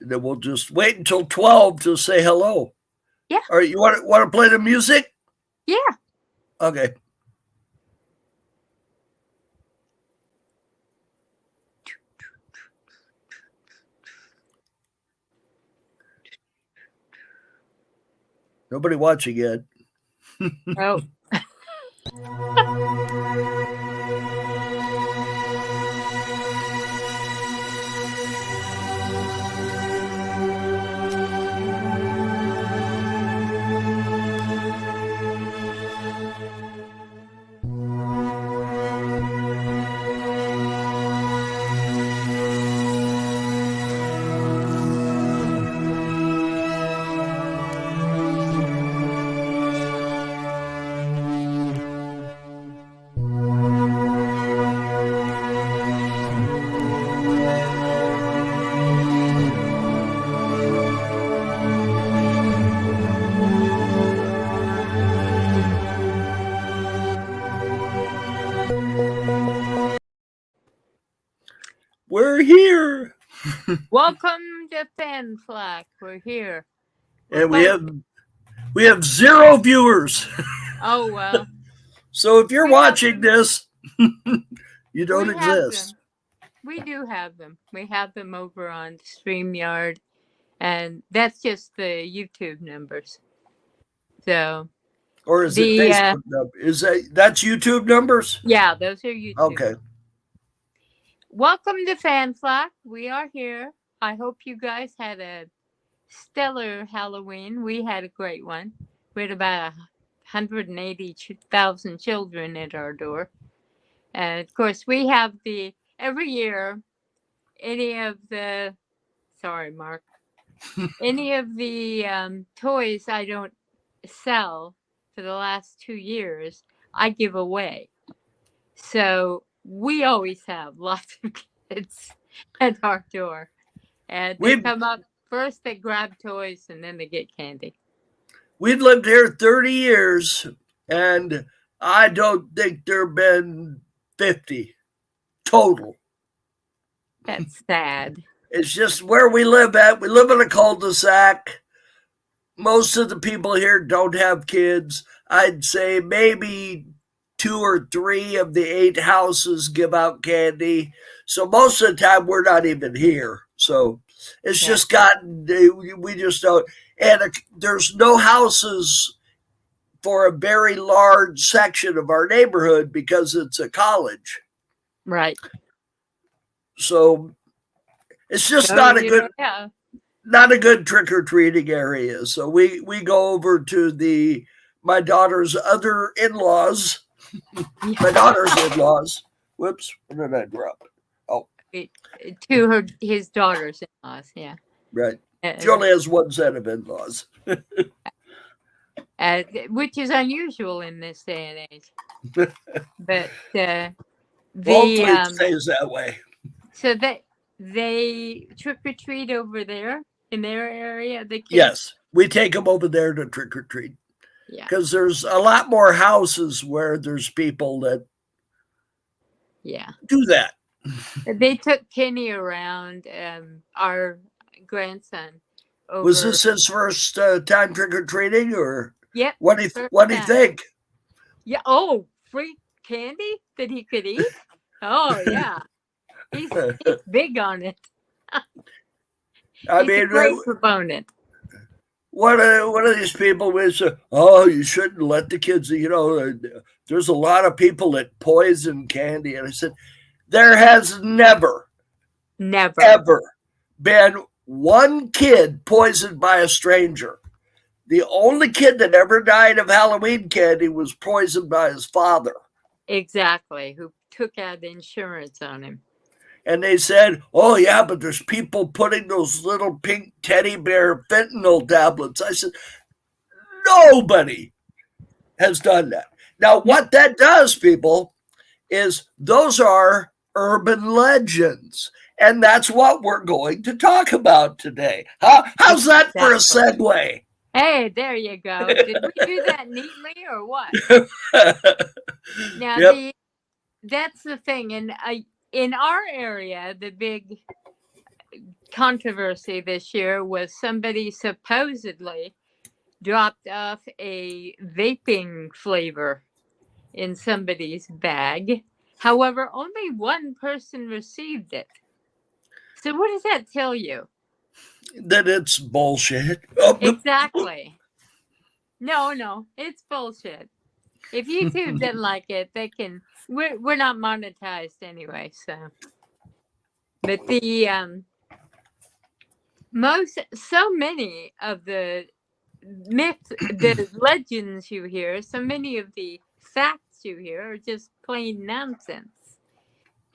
Then we'll just wait until 12 to say hello. Yeah. All right, you want to play the music? Yeah. Okay. Nobody watching yet. Oh. We're here. Welcome to Flak. We're here. And we have 0 viewers. Oh, well. So if you're watching this, you don't exist. We do have them. We have them over on StreamYard, and that's just the YouTube numbers. So, or is it Facebook numbers? That's YouTube numbers? Yeah, those are YouTube. Okay. Welcome to Flak. We are here. I hope you guys had a stellar Halloween. We had a great one. We had about 180,000 children at our door. And of course, we have every year, any of the toys I don't sell for the last 2 years, I give away. So we always have lots of kids at our door. And they come up first, they grab toys, and then they get candy. We've lived here 30 years, and I don't think there have been 50 total. That's sad. It's just where we live at. We live in a cul-de-sac. Most of the people here don't have kids. I'd say maybe 2 or 3 of the 8 houses give out candy. So most of the time we're not even here. So it's just gotten, we just don't. And there's no houses for a very large section of our neighborhood because it's a college. Right. So it's just not a good trick-or-treating area. So we go over to my daughter's other in-laws. My daughter's in-laws. Whoops, what did I drop? Oh. To his daughter's in-laws, yeah. Right. She only has one set of in-laws. Which is unusual in this day and age. But hopefully it stays that way. So they trick-or-treat over there in their area? The kids? Yes, we take them over there to trick-or-treat. Yeah. Because there's a lot more houses where there's people that do that. They took Kenny around, our grandson. Over. Was this his first time trick-or-treating, or? Yep. What do you think? Yeah. Oh, free candy that he could eat? Oh, yeah. He's big on it. He's a great proponent. One of these people was, you shouldn't let the kids, there's a lot of people that poison candy. And I said, there has never, ever been one kid poisoned by a stranger. The only kid that ever died of Halloween candy was poisoned by his father. Exactly, who took out insurance on him. And they said, oh, yeah, but there's people putting those little pink teddy bear fentanyl tablets. I said, nobody has done that. Now, what that does, people, is those are urban legends. And that's what we're going to talk about today. How's that for a segue? Hey, there you go. Did we do that neatly or what? Now, that's the thing. And in our area, the big controversy this year was somebody supposedly dropped off a vaping flavor in somebody's bag. However, only one person received it. So what does that tell you? That it's bullshit. Oh, Exactly. No, it's bullshit. If YouTube didn't like it, they can. We're not monetized anyway, so. But the so many of the myths, the legends you hear, so many of the facts you hear are just plain nonsense,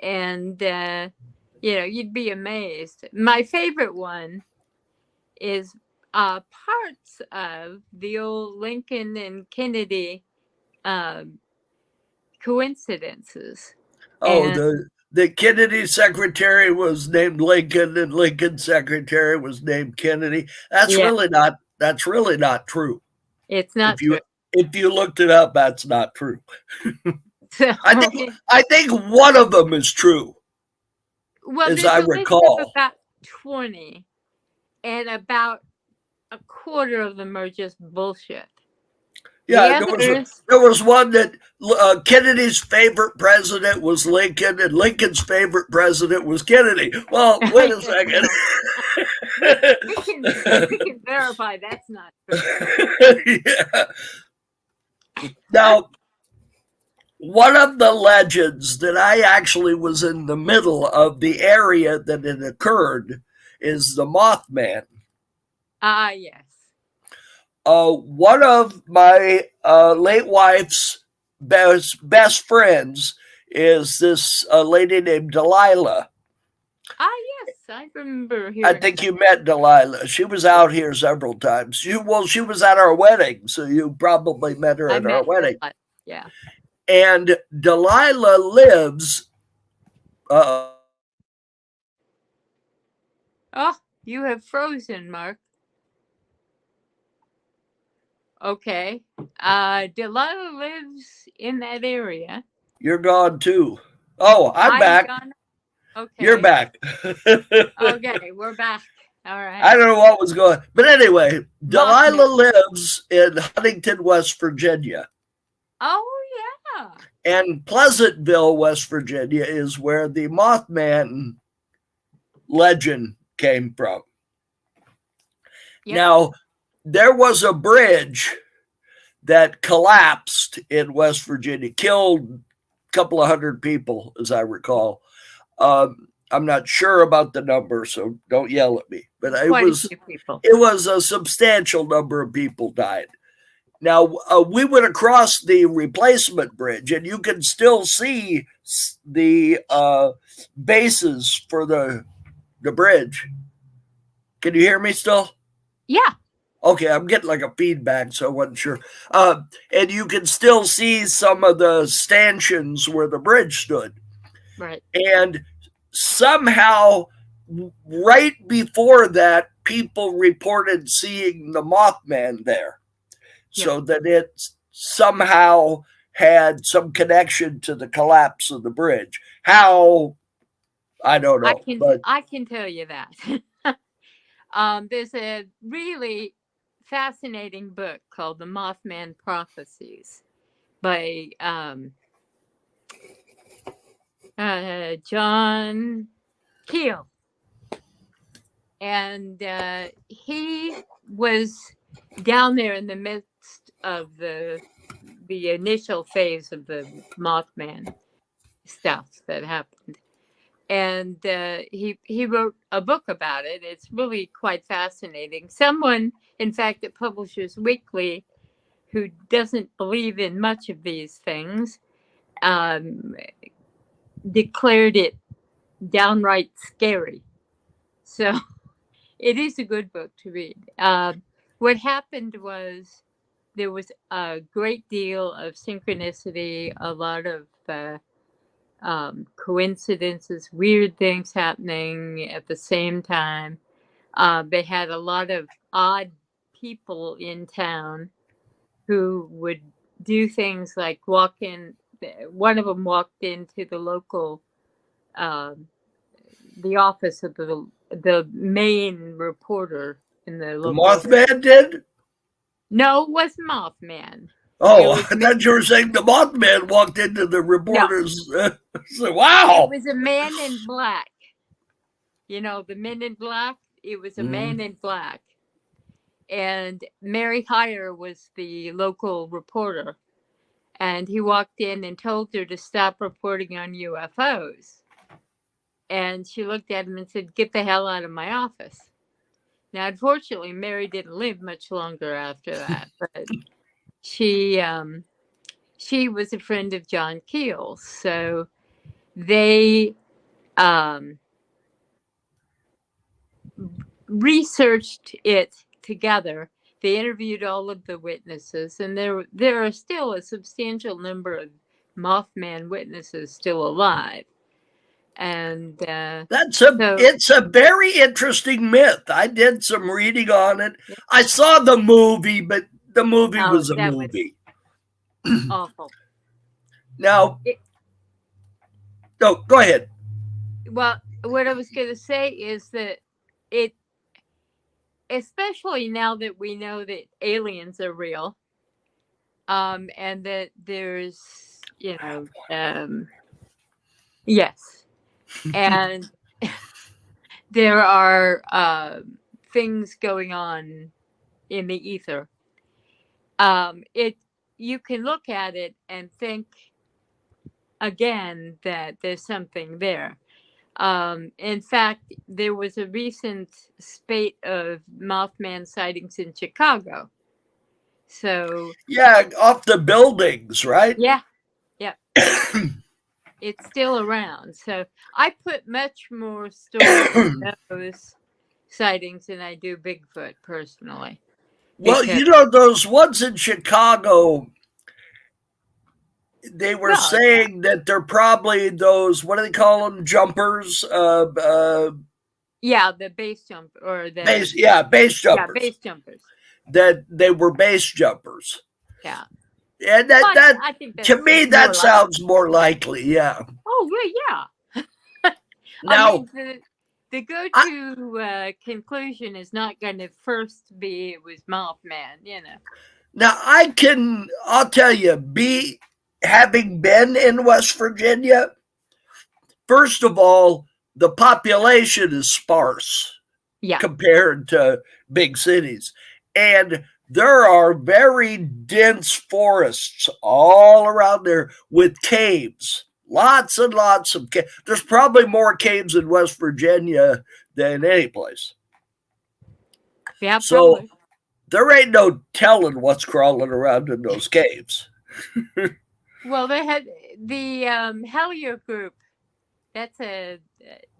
and you'd be amazed. My favorite one is parts of the old Lincoln and Kennedy coincidences. oh, And the Kennedy secretary was named Lincoln, and Lincoln's secretary was named Kennedy. That's yeah, really not. That's really not true. it's not If you true. if you looked it up, that's not true. So, I think one of them is true, well, as there's I a list of recall. about 20, and about a quarter of them are just bullshit. The Yeah, others, there was one that Kennedy's favorite president was Lincoln, and Lincoln's favorite president was Kennedy. Well, wait a second. no, we can verify that's not true. Yeah. Now, one of the legends that I actually was in the middle of the area that it occurred is the Mothman. Yes. One of my late wife's best friends is this lady named Delilah. Yes, I remember I hearing. think you met Delilah. She was out here several times. She was at our wedding, so you probably met her I at our met wedding. yeah. And Delilah lives. Uh, Oh, you have frozen, Mark. Okay. Delilah lives in that area. you're gone too. Oh, I'm back. Gone. You're Okay. back. Okay, we're back. All right. I don't know what was going. But anyway, Mothman. Delilah lives in Huntington, West Virginia. Oh yeah. And Pleasantville, West Virginia is where the Mothman legend came from. Yep. Now, there was a bridge that collapsed in West Virginia, killed a couple of hundred people, as I recall. I'm not sure about the number, so don't yell at me. But it was a substantial number of people died. Now, we went across the replacement bridge, and you can still see the bases for the bridge. Can you hear me still? Yeah. Okay, I'm getting like a feedback, so I wasn't sure. And you can still see some of the stanchions where the bridge stood. Right. And somehow, right before that, people reported seeing the Mothman there. So that it somehow had some connection to the collapse of the bridge. How? I don't know. I can tell you that. There's a really fascinating book called The Mothman Prophecies by John Keel. And he was down there in the midst of the initial phase of the Mothman stuff that happened, and he wrote a book about it. It's really quite fascinating. Someone, in fact, at Publishers Weekly, who doesn't believe in much of these things, declared it downright scary. So it is a good book to read. What happened was there was a great deal of synchronicity, a lot of coincidences, weird things happening at the same time. They had a lot of odd people in town who would do things like walk in. One of them walked into the local, the office of the the main reporter in the The local. Mothman did? No, it wasn't Mothman. Oh, It was I thought you were saying the Mothman walked into the no. reporters. It Wow. was a man in black. You know, the Men in Black. It was a man in black, and Mary Hyre was the local reporter, and he walked in and told her to stop reporting on UFOs. And she looked at him and said, "Get the hell out of my office." Now, unfortunately, Mary didn't live much longer after that, but she was a friend of John Keel's, so they researched it together. They interviewed all of the witnesses, and there are still a substantial number of Mothman witnesses still alive. And it's a very interesting myth. I did some reading on it. Yeah. I saw the movie, but the movie was a movie. Awful. Now, no, go ahead. Well, what I was going to say is that it, especially now that we know that aliens are real, and that there's, yes, and there are things going on in the ether. You can look at it and think again that there's something there. In fact, there was a recent spate of Mothman sightings in Chicago. So yeah, off the buildings, right? Yeah. It's still around. So I put much more store in those sightings than I do Bigfoot personally. Well, those ones in Chicago, they were saying that they're probably those, what do they call them, jumpers? Yeah, the base jump or the base jumpers. Yeah, base jumpers. That they were base jumpers. Yeah. And I think to me that sounds more likely. Yeah. Oh well, yeah. Now, I mean, the go-to conclusion is not going to first be it was Mothman, Now I'll tell you, having been in West Virginia, first of all, the population is sparse compared to big cities. And there are very dense forests all around there with caves. Lots and lots of caves. There's probably more caves in West Virginia than any place. Yeah, so probably. There ain't no telling what's crawling around in those caves. Well, they had the Hellier group. That's an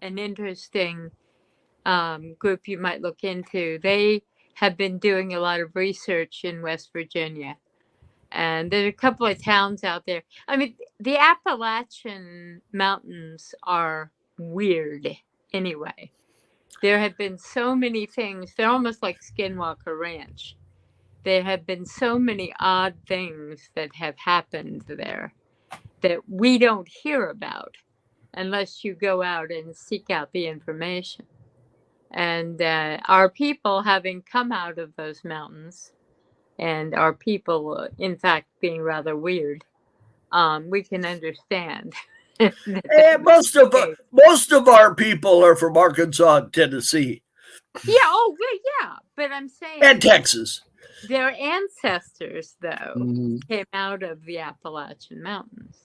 interesting group you might look into. They have been doing a lot of research in West Virginia. And there are a couple of towns out there. I mean, the Appalachian Mountains are weird anyway. There have been so many things. They're almost like Skinwalker Ranch. There have been so many odd things that have happened there that we don't hear about unless you go out and seek out the information. And our people, having come out of those mountains, and our people, in fact, being rather weird, we can understand. Most of our people are from Arkansas and Tennessee. Yeah, oh, well, yeah, but I'm saying... And Texas. Their ancestors, though, came out of the Appalachian Mountains.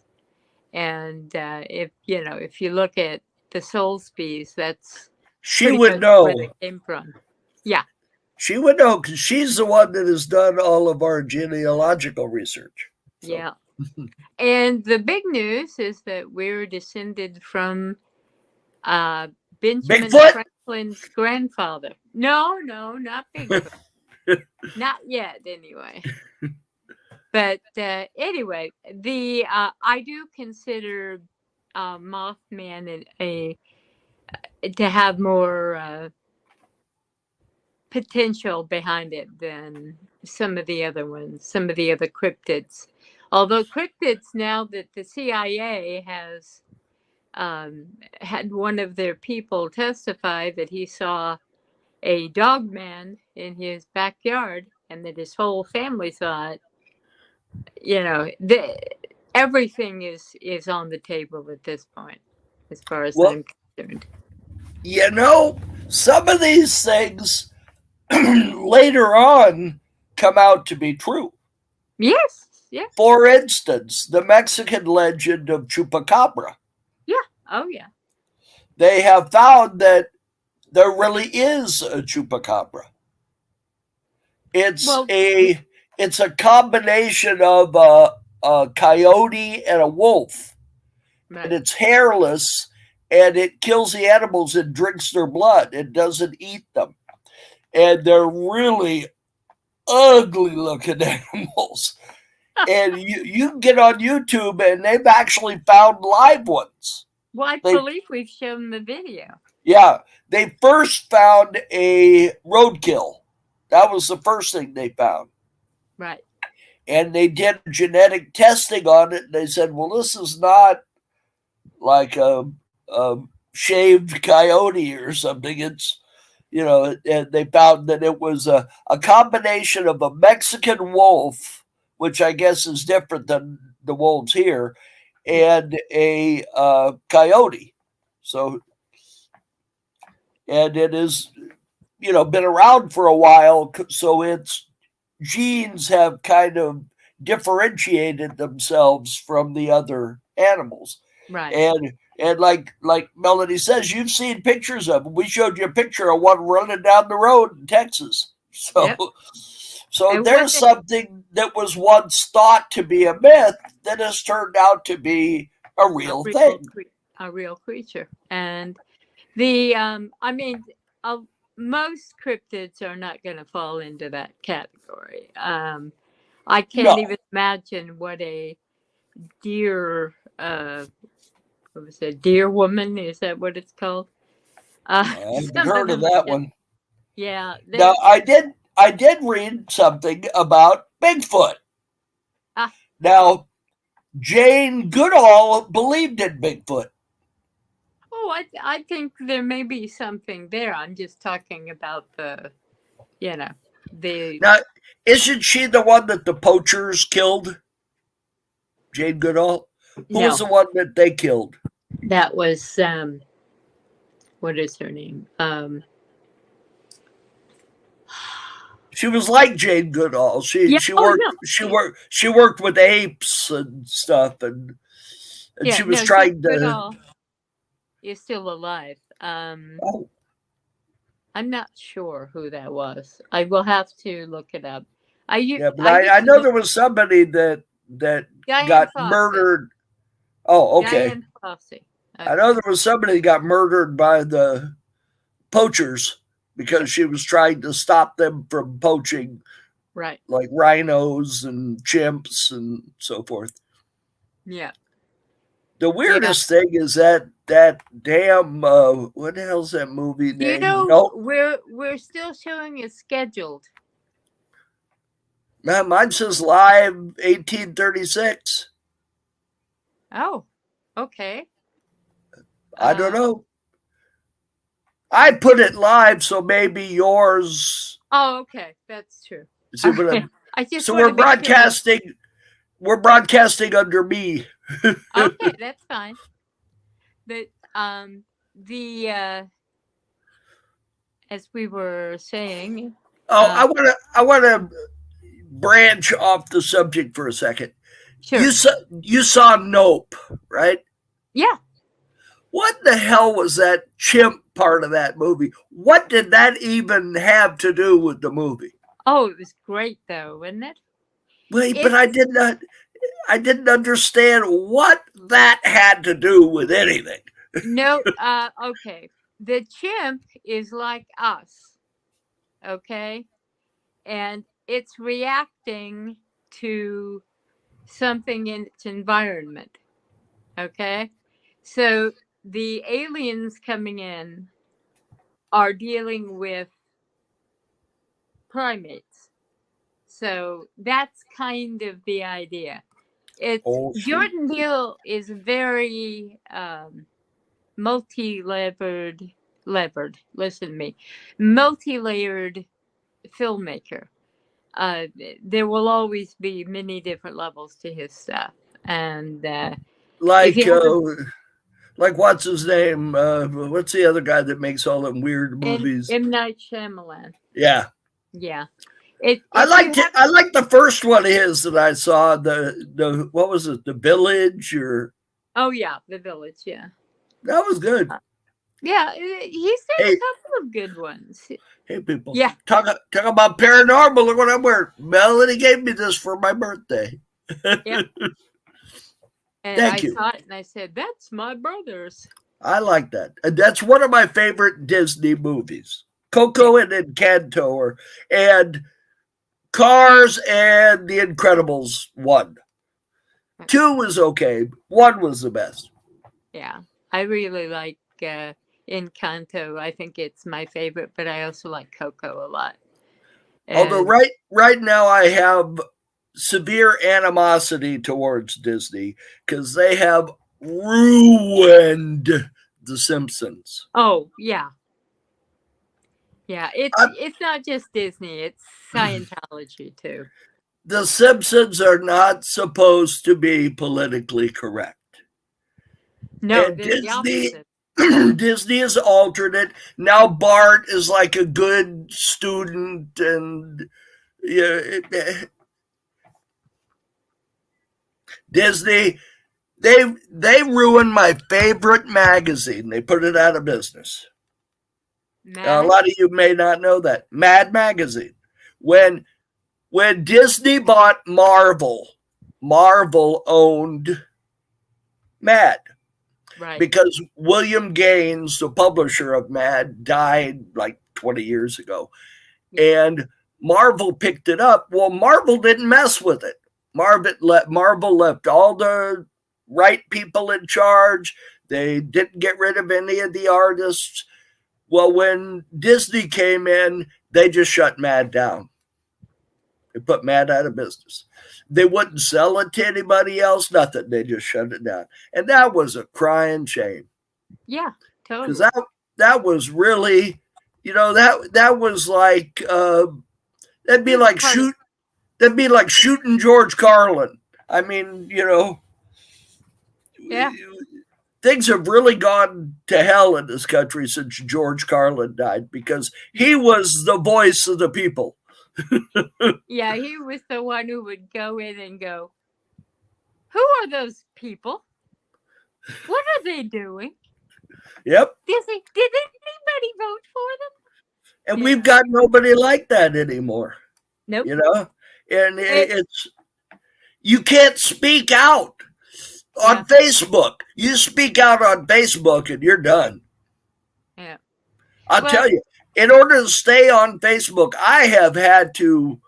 And if you look at the Soulsbys, that's... She would know where they came from. Yeah. She would know because she's the one that has done all of our genealogical research. So. Yeah. And the big news is that we're descended from Benjamin Franklin's grandfather. No, not Bigfoot. Not yet, anyway. But anyway, I do consider Mothman to have more potential behind it than some of the other ones, some of the other cryptids. Although cryptids, now that the CIA has had one of their people testify that he saw a dog man in his backyard and that his whole family saw it. Everything is on the table at this point, as far as Well, I'm concerned. some of these things later on come out to be true. Yes, yeah, For instance, the Mexican legend of Chupacabra. yeah, oh yeah. They have found that there really is a chupacabra. It's Well, a combination of a coyote and a wolf, and right, it's hairless, and it kills the animals and drinks their blood. It doesn't eat them, and they're really ugly looking animals. And you can get on YouTube, and they've actually found live ones. well, I They believe we've shown the video. Yeah, they first found a roadkill. That was the first thing they found. Right, And they did genetic testing on it. And they said, well, this is not like a shaved coyote or something. It's, and they found that it was a combination of a Mexican wolf, which I guess is different than the wolves here, yeah, and a coyote. So, and it is been around for a while, so its genes have kind of differentiated themselves from the other animals. right. And like Melody says, you've seen pictures of them. We showed you a picture of one running down the road in Texas. So Yep. so And there's something that was once thought to be a myth that has turned out to be a real thing. a real creature, and the I mean, most cryptids are not going to fall into that category. I can't No, even imagine what a deer, what was it, deer woman? Is that what it's called? I haven't Some of heard of them are that just, one. yeah, Now they, I did read something about Bigfoot. uh, Now Jane Goodall believed in Bigfoot. oh, I think there may be something there. I'm just talking about you know, the, Now, isn't she the one that the poachers killed? Jane Goodall? Who was no, the one that they killed? that was, what is her name? She was like Jane Goodall. She Yeah, she oh, worked no, she worked she worked with apes and stuff, and yeah, she was no, Jane trying to. Goodall is still alive. Oh, I'm not sure who that was. I will have to look it up. yeah, but I I used to know know there was somebody that Diane got Fossey. murdered. Oh, okay. Diane Fossey. I know Okay. there was somebody that got murdered by the poachers because Yep. she was trying to stop them from poaching Right. like rhinos and chimps and so forth. Yeah. The Yeah. weirdest thing is that damn what the hell's that movie Do you name? know No, we're still showing it scheduled? man, mine says live 1836. Oh, okay. I don't Uh, know. I put it live, so maybe yours. oh, okay. That's true. See All what right. I'm. I just So want to we're make sure that broadcasting. We're broadcasting under me. okay, that's fine. But the as we were saying, Oh, uh I want to branch off the subject for a second. You sure. saw you saw Nope, right? Yeah. What the hell was that chimp part of that movie? What did that even have to do with the movie? Oh, it was great though, wasn't it? Wait, but I It's did not. I didn't understand what that had to do with anything. no okay. The chimp is like us, okay? And it's reacting to something in its environment, okay? So the aliens coming in are dealing with primates. So that's kind of the idea. It's Oh shoot! Jordan Peele is very listen to me, multi-layered filmmaker. Uh, there will always be many different levels to his stuff, and if Like you haven't, like what's his name? What's the other guy that makes all them weird movies? M. Night Shyamalan, Yeah, yeah, I if you liked it. haven't, I liked the first one of his that I saw. The what was it? The Village, or oh yeah, The Village, yeah, that was good. uh, yeah, he's done Hey, a couple of good ones, hey, people, yeah, talk about paranormal. Look what I'm wearing. Melanie gave me this for my birthday. yeah. And I Thank you. saw it and I said, "That's my brother's." I like that. And that's one of my favorite Disney movies. Yeah, Coco and Encanto, and Cars and The Incredibles 1. 2 was okay. 1 was the best. yeah. I really like Encanto. I think it's my favorite, but I also like Coco a lot. Although And right now I have severe animosity towards Disney because they have ruined The Simpsons. oh yeah, yeah. I, It's not just Disney; it's Scientology too. the Simpsons are not supposed to be politically correct. No, And they're the opposite. Disney has altered it. Now Bart is like a good student, and yeah, Disney they ruined my favorite magazine. They put it out of business. A Mad? lot of you may not know that. Mad Magazine. When when Disney bought Marvel, Marvel owned Mad, Right. because William Gaines, the publisher of Mad, died like 20 years ago. Yeah. And Marvel picked it up. Well, Marvel didn't mess with it. Marvel left all the right people in charge. They didn't get rid of any of the artists. Well, when Disney came in, they just shut Mad down. They put Mad out of business. They wouldn't sell it to anybody else, nothing. They just shut it down. And that was a crying shame. Yeah, Because totally. that was really, that was like that'd be It was like part of, shooting George Carlin. I mean, yeah, things have really gone to hell in this country since George Carlin died, because he was the voice of the people. yeah. He was the one who would go in and go, "Who are those people? What are they doing? Yep. Did anybody vote for them?" And You we've know, got nobody like that anymore. nope. And It, it's you can't speak out yeah, on Facebook. You speak out on Facebook and you're done. yeah. I'll Well, tell you, in order to stay on Facebook, I have had to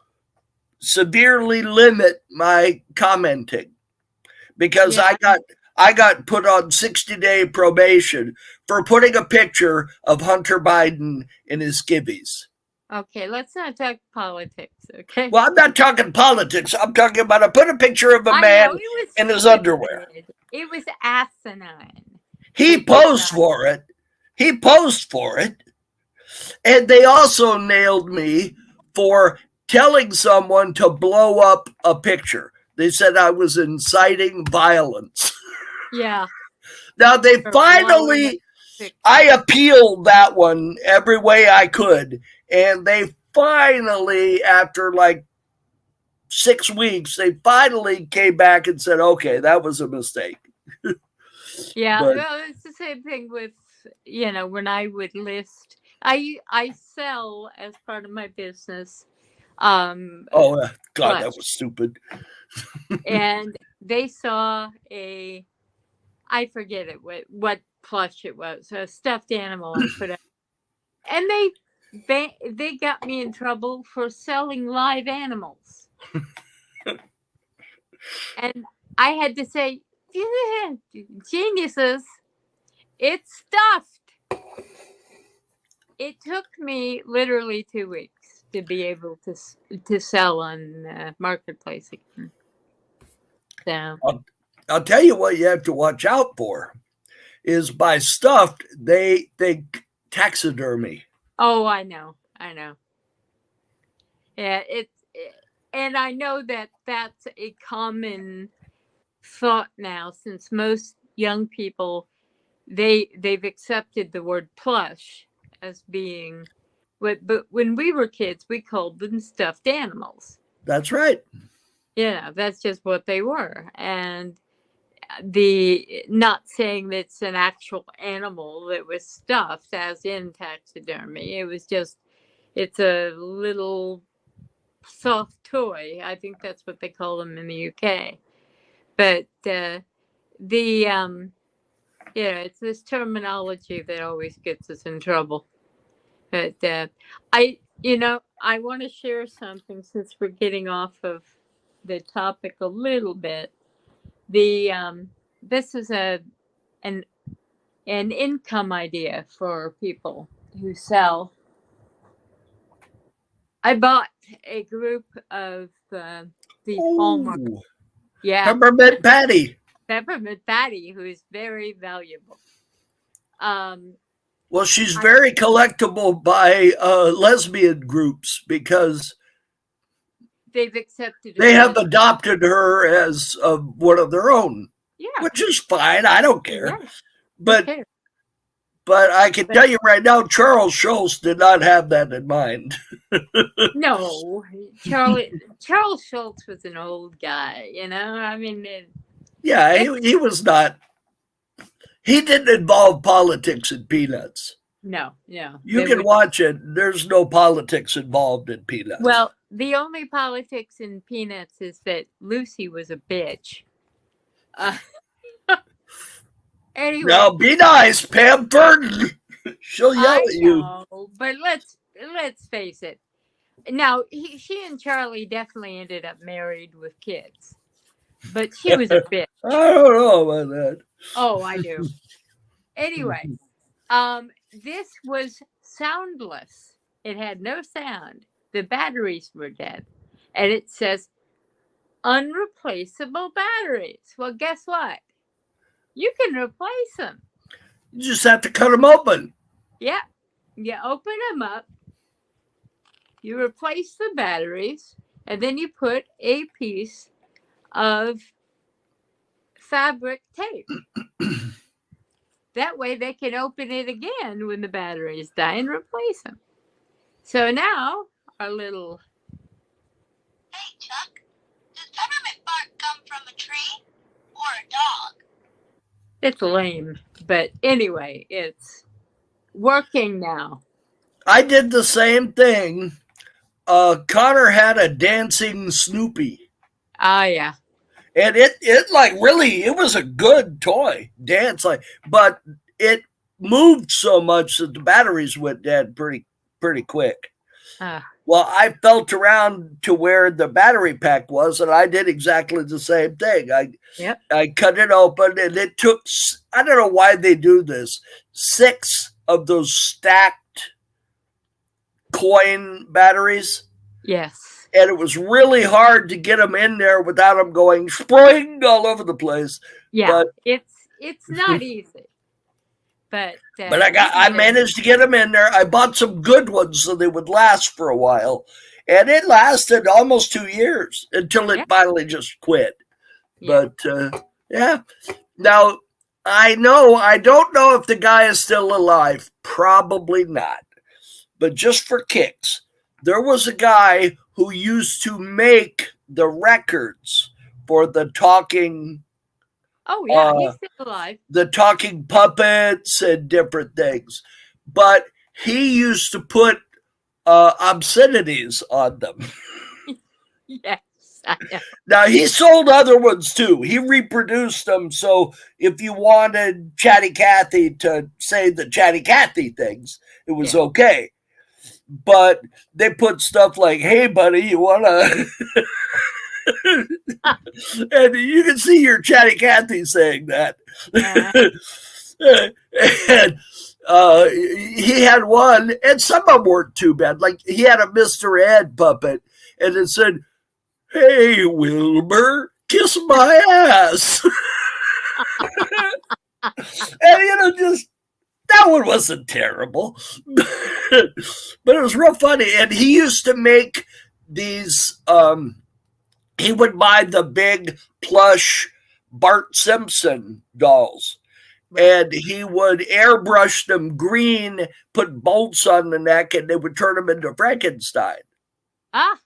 severely limit my commenting, because yeah. I got put on 60-day probation for putting a picture of Hunter Biden in his skivvies. Okay, let's not talk politics. Okay. Well, I'm not talking politics. I'm talking about I put a picture of a I know man it was in his underwear. stupid. It was asinine. He They did posed not. for it. He posed for it. And they also nailed me for telling someone to blow up a picture. They said I was inciting violence. Yeah, Now they for blowing up finally, I pictures. appealed that one every way I could. And they finally, after like 6 weeks, they finally came back and said, okay, that was a mistake. Yeah, But, well, it's the same thing with when I would list. I sell as part of my business, oh, God, that plush, was stupid. and they saw I forget it what plush it was, a stuffed animal I put up, and they got me in trouble for selling live animals, and I had to say, geniuses, it's stuffed. It took me literally 2 weeks to be able to sell on marketplace again. So I'll tell you what you have to watch out for is by stuffed, they think taxidermy. Oh, I know. I know. Yeah, and I know that that's a common thought now, since most young people they've accepted the word plush as being but when we were kids we called them stuffed animals. That's right. Yeah, that's just what they were. And the not saying that it's an actual animal that was stuffed as in taxidermy. It was just it's a little soft toy. I think that's what they call them in the UK. But the yeah, it's this terminology that always gets us in trouble. But I want to share something since we're getting off of the topic a little bit. The this is an an income idea for people who sell. I bought a group of the Hallmark. Oh, Yeah, peppermint patty. peppermint patty, who is very valuable. Um, Well, she's I, very collectible by lesbian groups because they've accepted they her have as adopted her as one of their own, yeah, which is fine. I don't care. yeah. Who But cares? but I can But tell you right now, Charles Schultz did not have that in mind. no, Charles Schultz was an old guy. I mean, Yeah, it, he was not. He didn't involve politics in Peanuts. no, no, You there can was. watch it. There's no politics involved in Peanuts. Well, the only politics in Peanuts is that Lucy was a bitch. Uh, Now anyway, be nice, Pam Burton. She'll yell I at you. know, but let's face it. Now, she and Charlie definitely ended up married with kids, but she was a bitch. I don't know about that. Oh, I do. Anyway, this was soundless. It had no sound. The batteries were dead, and it says unreplaceable batteries. Well, guess what? You can replace them. You just have to cut them open. Yeah, you open them up, you replace the batteries, and then you put a piece of fabric tape. That way they can open it again when the batteries die and replace them. So now our little... Hey, Chuck, does peppermint bark come from a tree or a dog? It's lame, but anyway, it's working now. I did the same thing. Connor had a dancing Snoopy. Ah, yeah. And it like really, it was a good toy. Dance like, but it moved so much that the batteries went dead pretty quick. Well, I felt around to where the battery pack was, and I did exactly the same thing. I cut it open, and it took, I don't know why they do this, 6 of those stacked coin batteries. Yes. And it was really hard to get them in there without them going spring all over the place. Yeah, but it's not easy. But I managed to get them in there. I bought some good ones so they would last for a while, and it lasted almost 2 years until it finally just quit. Yeah. But yeah, now I don't know if the guy is still alive. Probably not. But just for kicks, there was a guy who used to make the records for the talking. Oh, yeah, he's still alive. The talking puppets and different things. But he used to put obscenities on them. Yes, I know. Now, he sold other ones too. He reproduced them. So if you wanted Chatty Cathy to say the Chatty Cathy things, it was okay. But they put stuff like, hey, buddy, you want to... and you can see your Chatty Cathy saying that. And he had one, and some of them weren't too bad. Like he had a Mr. Ed puppet, and it said, hey, Wilbur, kiss my ass. And just that one wasn't terrible, but it was real funny. And he used to make these. He would buy the big plush Bart Simpson dolls, Right. and he would airbrush them green, put bolts on the neck, and they would turn them into Frankenstein. Ah,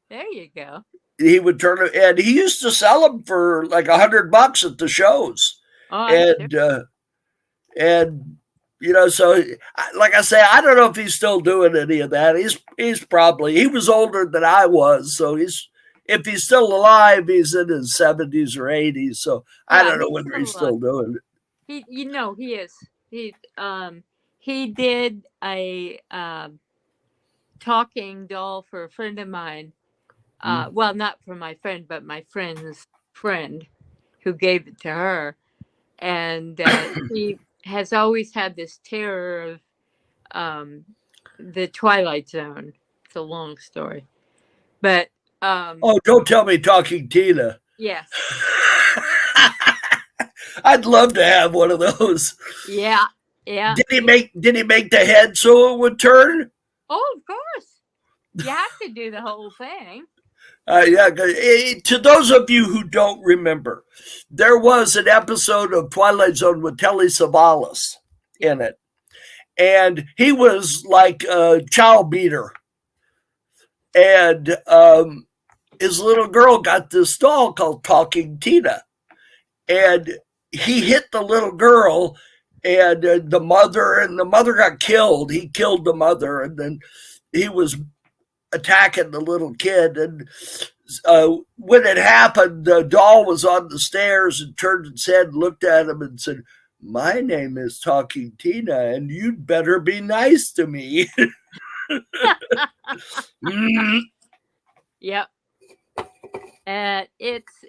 there you go. He would turn them, and he used to sell them for like $100 at the shows. Oh, I'm And sure. and so like I say, I don't know if he's still doing any of that. He's probably, he was older than I was, so if he's still alive, he's in his 70s or 80s. So I Yeah, don't know he's whether he's still alive. still doing it. He is. He did a talking doll for a friend of mine. Well, not for my friend, but my friend's friend who gave it to her. And he has always had this terror of the Twilight Zone. It's a long story. But Oh, don't tell me Talking Tina. yes. I'd love to have one of those. Yeah. Yeah. Did he make the head so it would turn? Oh, of course. You have to do the whole thing. Yeah. To those of you who don't remember, there was an episode of Twilight Zone with Telly Savalas in it, and he was like a child beater, and his little girl got this doll called Talking Tina, and he hit the little girl, and the mother got killed. He killed the mother, and then he was attacking the little kid. And when it happened, the doll was on the stairs and turned its head and looked at him and said, "My name is Talking Tina, and you'd better be nice to me." Yep. It's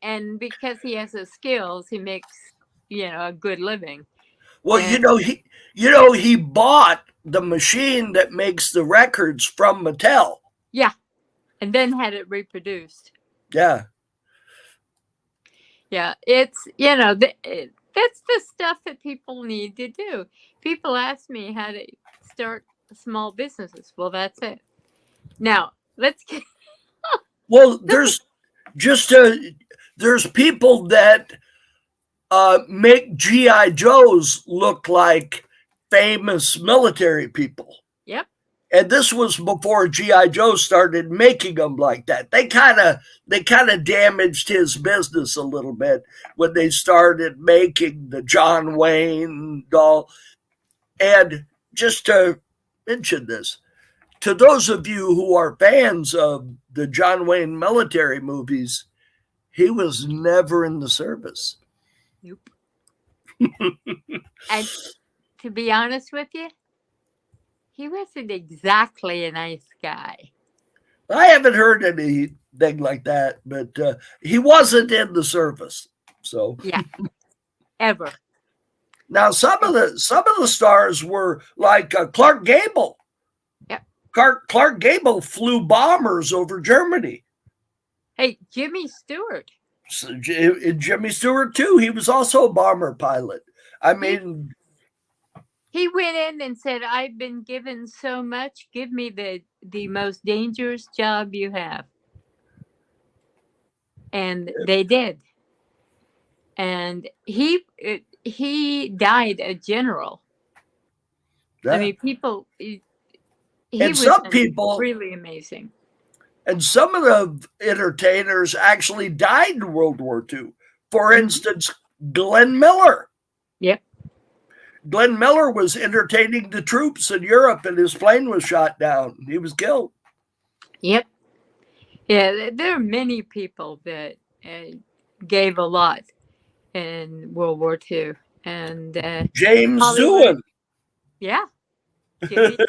and because he has the skills, he makes a good living. Well, he bought the machine that makes the records from Mattel. Yeah, and then had it reproduced. Yeah. Yeah, it's that's the stuff that people need to do. People ask me how to start small businesses. Well, that's it. Now let's get. Well, there's people that make GI Joes look like famous military people. Yep. And this was before GI Joe started making them like that. They kind of damaged his business a little bit when they started making the John Wayne doll. And just to mention this, to those of you who are fans of the John Wayne military movies, he was never in the service. Nope. And to be honest with you, he wasn't exactly a nice guy. I haven't heard anything like that, but he wasn't in the service. So yeah, ever. Now some of the stars were like Clark Gable. Yep. Clark Gable flew bombers over Germany. Hey, Jimmy Stewart. So, Jimmy Stewart too. He was also a bomber pilot. I mean, he went in and said, "I've been given so much. Give me the most dangerous job you have." And they did. And he died a general. Yeah. I mean, people. He was some people really amazing. And some of the entertainers actually died in World War II. For instance, Glenn Miller. Yep. Glenn Miller was entertaining the troops in Europe, and his plane was shot down. He was killed. Yep. Yeah, there are many people that gave a lot in World War II. And James Doohan. Yeah. I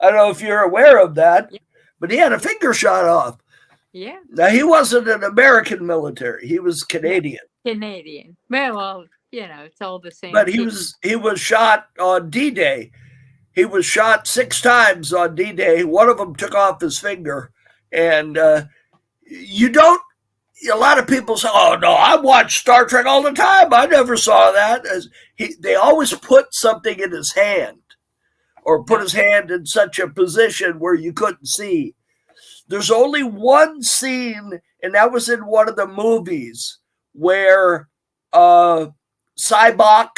don't know if you're aware of that, but he had a finger shot off. Yeah. Now, he wasn't an American military. He was Canadian. Canadian. Well, it's all the same. But he was shot on D-Day. He was shot 6 times on D-Day. One of them took off his finger. And you don't a lot of people say, "Oh no, I watch Star Trek all the time. I never saw that." They always put something in his hand, or put his hand in such a position where you couldn't see. There's only one scene, and that was in one of the movies where Cybok,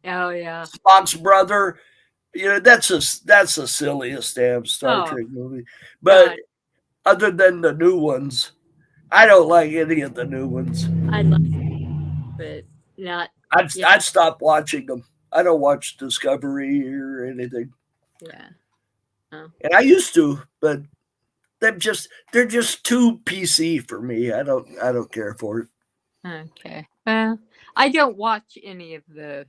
Oh yeah. Spock's brother, that's the silliest damn Star Trek movie. But God. other than the new ones, I don't like any of the new ones. I like it, but not. I'd stop watching them. I don't watch Discovery or anything. Yeah. Oh. And I used to, but they're just too PC for me. I don't care for it. Okay. Well, I don't watch any of the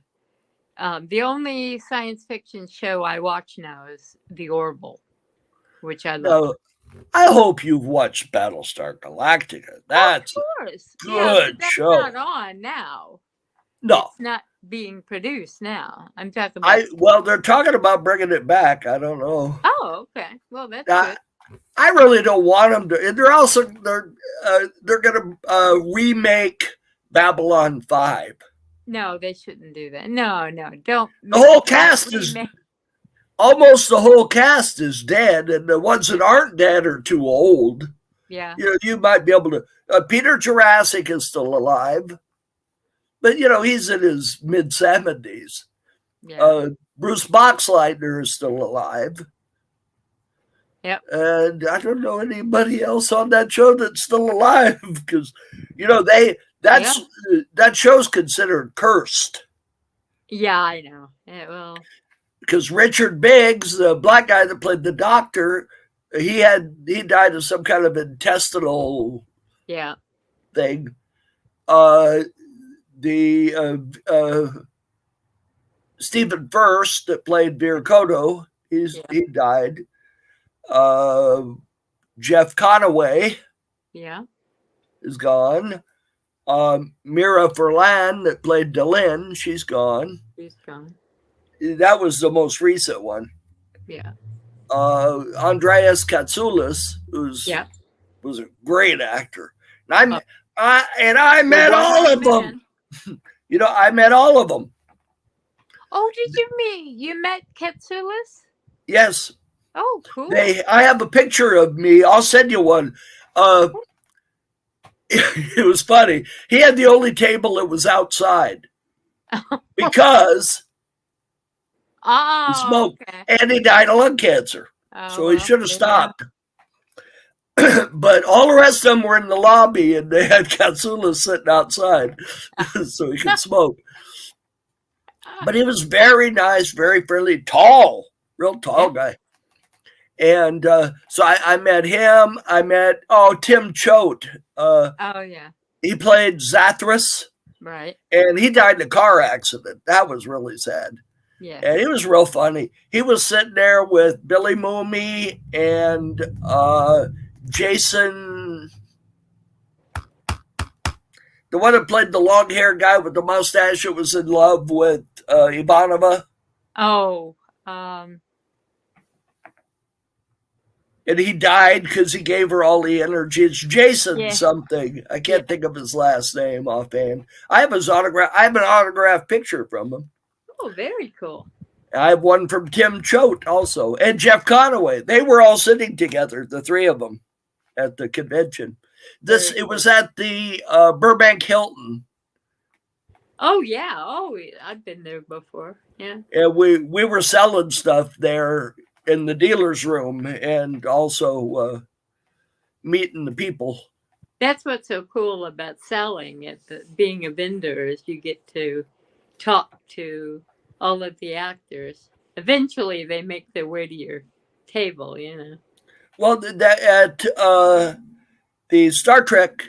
only science fiction show I watch now is The Orville, which I love. No, I hope you've watched Battlestar Galactica. That's of course. a good Yeah, that's show. not on now. No, it's not being produced now. I'm talking about. Well, they're talking about bringing it back. I don't know. Oh, okay. Well, that's good. I really don't want them to. And they're going to remake Babylon 5. No, they shouldn't do that. No, don't. The whole cast is almost the whole cast is dead, and the ones that aren't dead are too old. Yeah. You might be able to. Peter Jurassic is still alive, but he's in his mid-70s. Yeah. Bruce Boxleitner is still alive. Yep. And I don't know anybody else on that show that's still alive because, that show's considered cursed. Yeah, I know. Yeah, well, because Richard Biggs, the black guy that played the doctor, he died of some kind of intestinal thing. Stephen Furst that played Viracoto, he died. Jeff Conaway is gone. Mira Furlan that played Delin, she's gone. That was the most recent one. Yeah. Andreas Katsoulis, was a great actor. And I met all of them. I met all of them. Oh, did you met Katsoulis? Yes. Oh, cool. I have a picture of me. I'll send you one. It was funny. He had the only table that was outside because he smoked, and he died of lung cancer. So he should have stopped. But all the rest of them were in the lobby, and they had Katsoulis sitting outside so he could smoke. But he was very nice, very friendly, tall, real tall guy. And so I met him. I met Tim Choate. He played Zathras. Right. And he died in a car accident. That was really sad. Yeah. And he was real funny. He was sitting there with Billy Mooney and Jason, the one that played the long hair guy with the mustache that was in love with Ivanova. Oh. And he died because he gave her all the energy. It's Jason something. I can't think of his last name offhand. I have his autograph. I have an autographed picture from him. Oh, very cool. I have one from Tim Choate also, and Jeff Conaway. They were all sitting together, the three of them, at the convention. It was at the Burbank Hilton. Oh yeah. Oh, I've been there before. Yeah. And we were selling stuff there in the dealer's room, and also meeting the people. That's what's so cool about selling being a vendor is you get to talk to all of the actors. Eventually, they make their way to your table. Well, at the Star Trek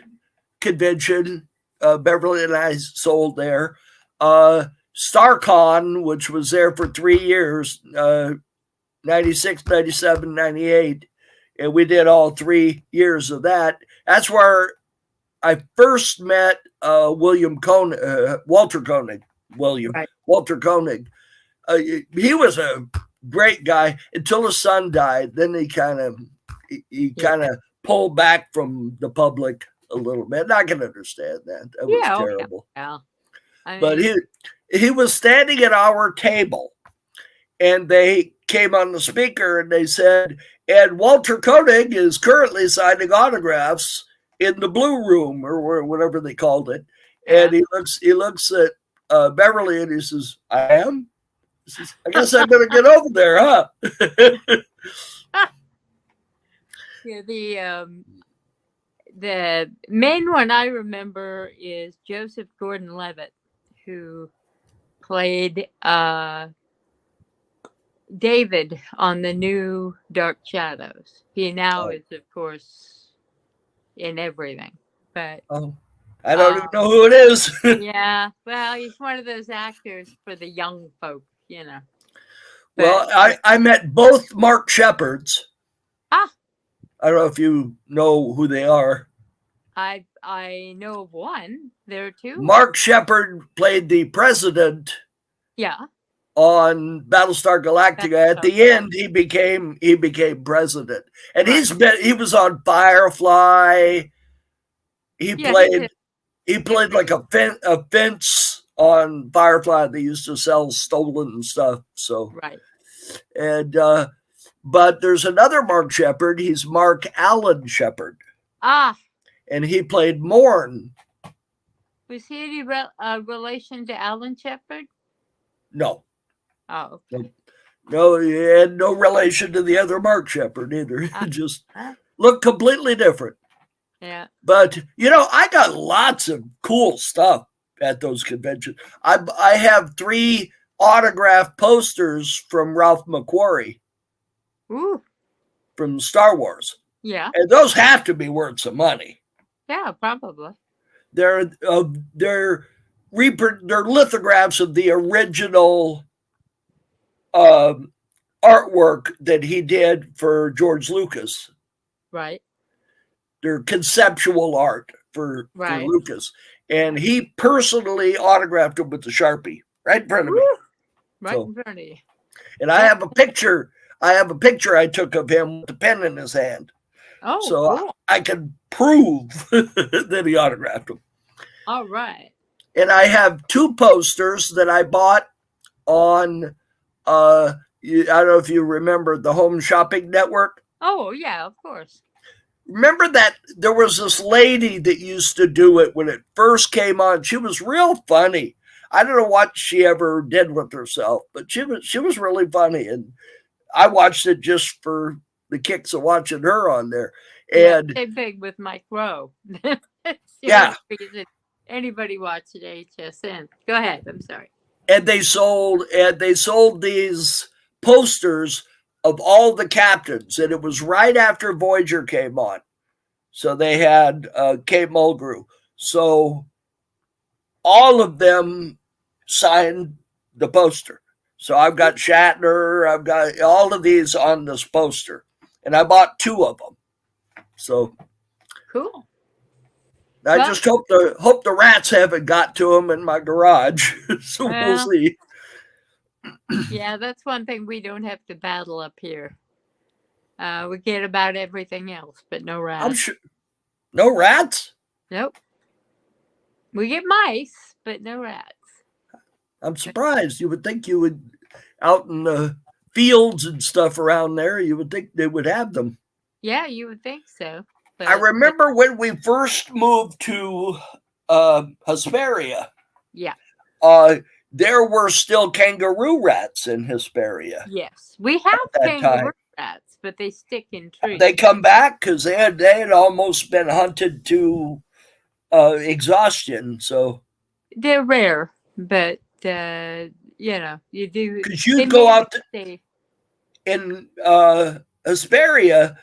convention, Beverly and I sold there. StarCon, which was there for 3 years. 96, 97, 98. And we did all 3 years of that. That's where I first met Walter Koenig. Walter Koenig. He was a great guy until his son died. Then he kind of pulled back from the public a little bit. And I can understand that. That was Yeah, oh, terrible. yeah. I But mean, he was standing at our table, and they came on the speaker and they said, and Walter Koenig is currently signing autographs in the Blue Room or whatever they called it. And he looks at Beverly and he says, "I am." He says, "I guess I better get over there, huh?" yeah, the main one I remember is Joseph Gordon-Levitt, who played David on the new Dark Shadows. He now is, of course, in everything. But I don't even know who it is. yeah, well, he's one of those actors for the young folk, But, well, I met both Mark Sheppards. Ah. I don't know if you know who they are. I know of one. There are two. Mark Sheppard played the president. Yeah. On Battlestar Galactica. At the end, he became president, and he was on Firefly. He played like a fence on Firefly. They used to sell stolen stuff. So and but there's another Mark Sheppard. He's Mark Allen Sheppard. And he played Morn. Was he any relation to Alan Sheppard? No. Oh, okay. No, he had no relation to the other Mark Sheppard either. Just looked completely different. Yeah. But, I got lots of cool stuff at those conventions. I have 3 autographed posters from Ralph McQuarrie. Ooh. From Star Wars. Yeah. And those have to be worth some money. Yeah, probably. They're lithographs of the original artwork that he did for George Lucas. Right. They're conceptual art for Lucas. And he personally autographed them with the Sharpie right in front of me. Right in front of you. And I have a picture. I took of him with the pen in his hand. Oh, so cool. I can prove that he autographed them. All right. And I have 2 posters that I bought on I don't know if you remember the Home Shopping Network. Oh, yeah, of course. Remember that there was this lady that used to do it when it first came on. She was real funny. I don't know what she ever did with herself, but she was really funny. And I watched it just for the kicks of watching her on there. And yeah, big with Mike Rowe. Yeah. Anybody watched at HSN. Go ahead. I'm sorry. And they sold these posters of all the captains, and it was right after Voyager came on. So they had Kate Mulgrew. So all of them signed the poster. So I've got Shatner, I've got all of these on this poster, and I bought 2 of them. So cool. I just hope the rats haven't got to them in my garage. So we'll see. Yeah, that's one thing we don't have to battle up here. We get about everything else, but no rats. I'm sure. No rats? Nope. We get mice, but no rats. I'm surprised. You would think you would, out in the fields and stuff around there, you would think they would have them. Yeah, you would think so. But I remember when we first moved to Hesperia. Yeah. There were still kangaroo rats in Hesperia. Yes. We have kangaroo rats, but they stick in trees. They come back because they had almost been hunted to exhaustion. So they're rare, but you do. Because you'd go out in Hesperia,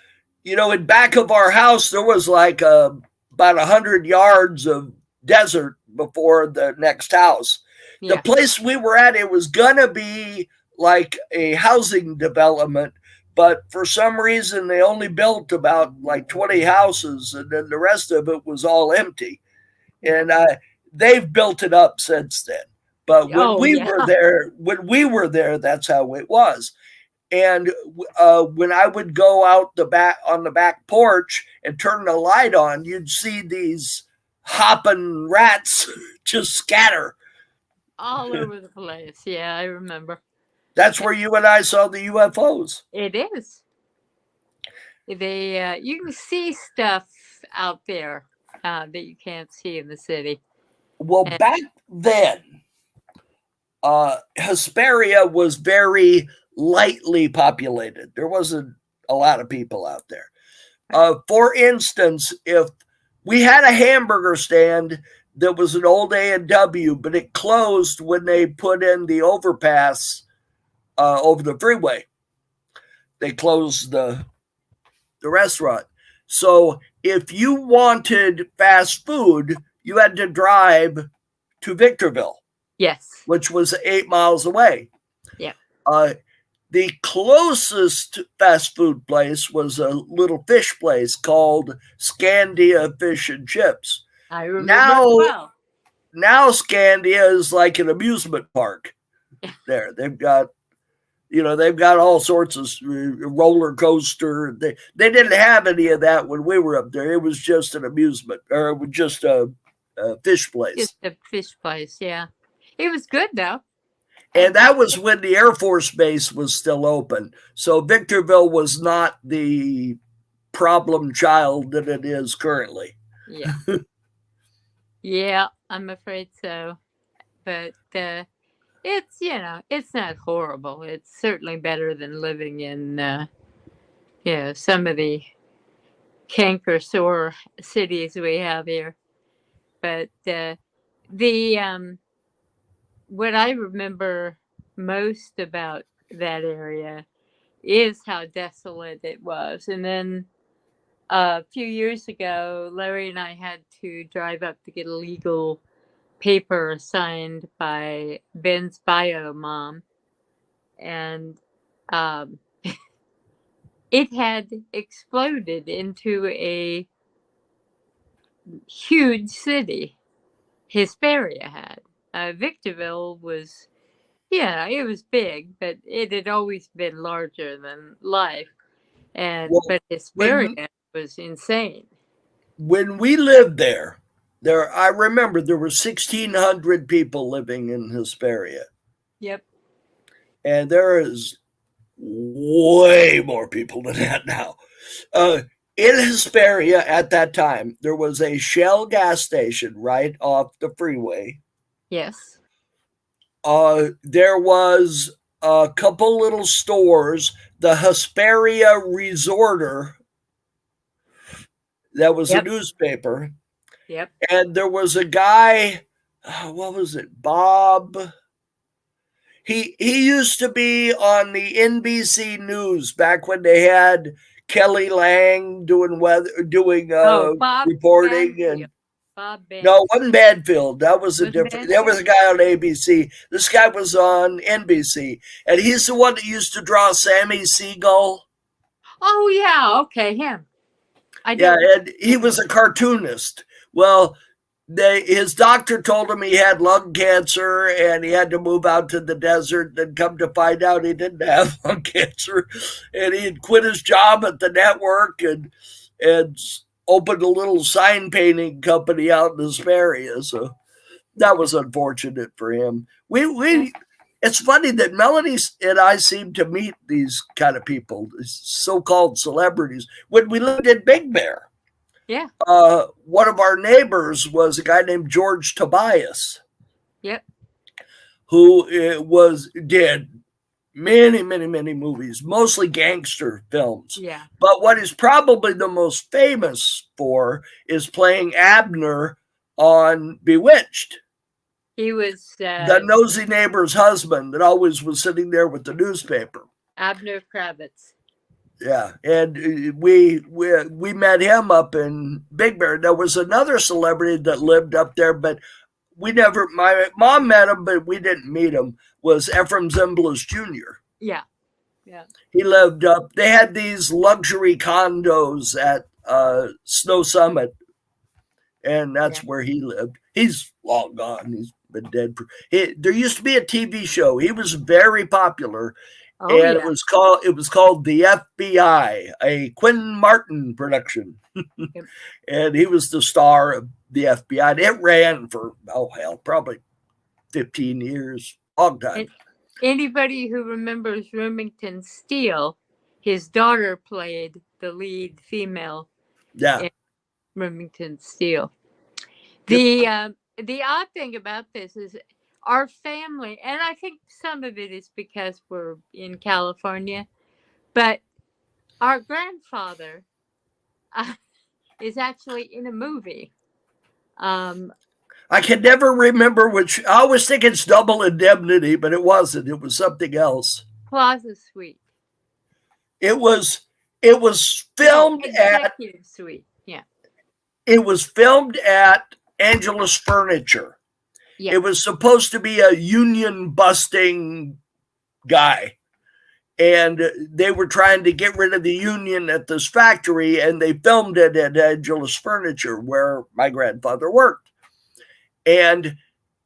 in back of our house, there was like about 100 yards of desert before the next house. Yeah. The place we were at, it was going to be like a housing development, but for some reason they only built about like 20 houses, and then the rest of it was all empty. And they've built it up since then. But when we were there, that's how it was. And when I would go out the back on the back porch and turn the light on, you'd see these hopping rats just scatter. All over the place. Yeah, I remember. That's where you and I saw the UFOs. It is. You can see stuff out there that you can't see in the city. Well, And back then, Hesperia was very lightly populated. There wasn't a lot of people out there. For instance, if we had a hamburger stand that was an old A&W, but it closed when they put in the overpass over the freeway. They closed the restaurant. So if you wanted fast food, you had to drive to Victorville, yes. which was 8 miles away. Yeah. The closest fast food place was a little fish place called Scandia Fish and Chips. I remember Now, well. now Scandia is like an amusement park. There, they've got all sorts of roller coaster. They didn't have any of that when we were up there. It was just an amusement, or it was just a fish place. Just a fish place, yeah. It was good though. And that was when the Air Force Base was still open. So Victorville was not the problem child that it is currently. Yeah. Yeah, I'm afraid so. But it's, it's not horrible. It's certainly better than living in, some of the canker sore cities we have here. But what I remember most about that area is how desolate it was. And then a few years ago, Larry and I had to drive up to get a legal paper signed by Ben's bio mom. And it had exploded into a huge city. Hesperia had. Victorville was, it was big, but it had always been larger than life. But Hesperia was insane. When we lived there, I remember there were 1,600 people living in Hesperia. Yep. And there is way more people than that now. In Hesperia at that time, there was a Shell gas station right off the freeway. Yes. There was a couple little stores. The Hesperia Resorter, that was a newspaper. Yep. And there was a guy, what was it, Bob? He used to be on the NBC News back when they had Kelly Lang doing reporting. And Bob Banfield. No, it wasn't Banfield. That was a different. There was a guy on ABC. This guy was on NBC, and he's the one that used to draw Sammy Seagull. Oh yeah, okay, him. And he was a cartoonist. Well, his doctor told him he had lung cancer and he had to move out to the desert. And come to find out, he didn't have lung cancer, and he had quit his job at the network and opened a little sign painting company out in Hesperia. So that was unfortunate for him. It's funny that Melanie and I seem to meet these kind of people, these so-called celebrities, when we lived in Big Bear. Yeah. One of our neighbors was a guy named George Tobias. Yep. Who did many, many, many movies, mostly gangster films. Yeah. But what he's probably the most famous for is playing Abner on Bewitched. He was the nosy neighbor's husband that always was sitting there with the newspaper. Abner Kravitz. Yeah, and we met him up in Big Bear. There was another celebrity that lived up there, but my mom met him, but we didn't meet him, was Ephraim Zimbalist Jr. Yeah, yeah. He lived up, they had these luxury condos at Snow Summit, and that's where he lived. He's long gone. He's been dead. There used to be a TV show. He was very popular, Oh and yeah. it was called The FBI, a Quentin Martin production. Yep. And he was the star of the FBI. And it ran for, oh hell, probably 15 years, long time. And anybody who remembers Remington Steele, his daughter played the lead female Yeah. in Remington Steele. Yep. The odd thing about this is our family, and I think some of it is because we're in California, but our grandfather is actually in a movie. I can never remember which. I always think it's Double Indemnity, but it wasn't. It was something else. Plaza Suite. It was No, filmed at Executive Suite. Yeah. it was filmed at Angelus Furniture. Yeah. It was supposed to be a union busting guy. And they were trying to get rid of the union at this factory, and they filmed it at Angelus Furniture, where my grandfather worked. And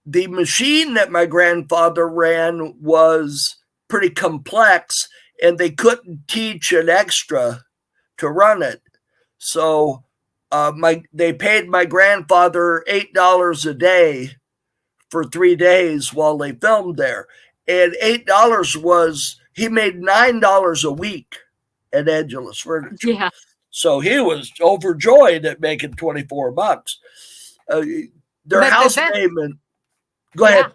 the machine that my grandfather ran was pretty complex, and they couldn't teach an extra to run it. So they paid my grandfather $8 a day for 3 days while they filmed there. And $8 was, he made $9 a week at Angelus Furniture. Yeah. So he was overjoyed at making $24. Their house payment, go ahead.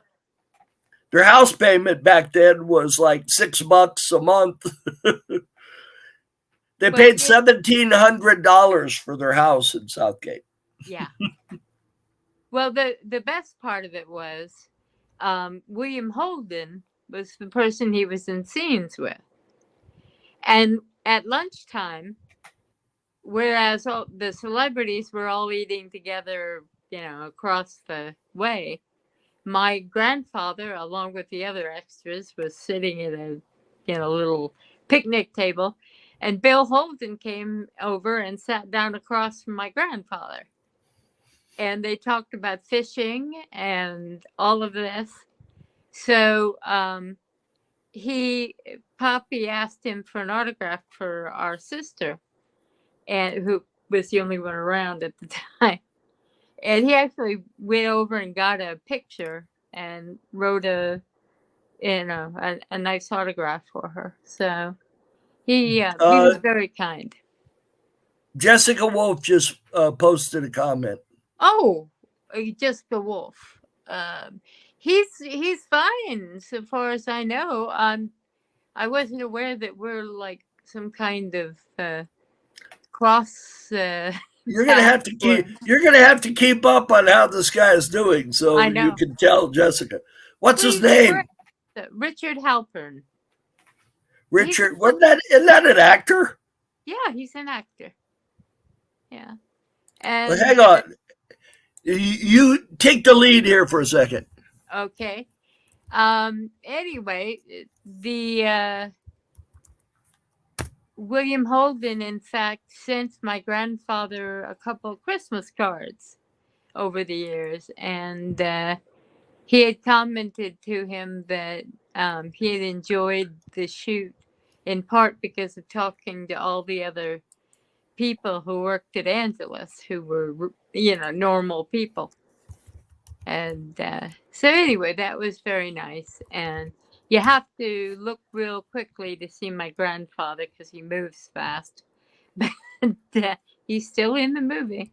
Their house payment back then was like $6 a month. They paid $1,700 for their house in Southgate. Yeah. Well, the best part of it was William Holden was the person he was in scenes with. And at lunchtime, whereas all the celebrities were all eating together, across the way, my grandfather, along with the other extras, was sitting at a little picnic table, and Bill Holden came over and sat down across from my grandfather. And they talked about fishing and all of this. So Poppy asked him for an autograph for our sister, and who was the only one around at the time. And he actually went over and got a picture and wrote a nice autograph for her. So he was very kind. Jessica Wolf just posted a comment. Oh, Jessica Wolf. He's fine so far as I know. I wasn't aware that we're like some kind of cross. You're gonna have to keep up on how this guy is doing, so you can tell Jessica. What's his name? Richard Halpern. Richard, isn't that an actor? Yeah, he's an actor. Yeah. And well, hang on. You take the lead here for a second. Okay. Anyway, the William Holden, in fact, sent my grandfather a couple of Christmas cards over the years, and he had commented to him that he had enjoyed the shoot in part because of talking to all the other people who worked at Angelus, who were, normal people. And so anyway, that was very nice. And you have to look real quickly to see my grandfather because he moves fast. But he's still in the movie.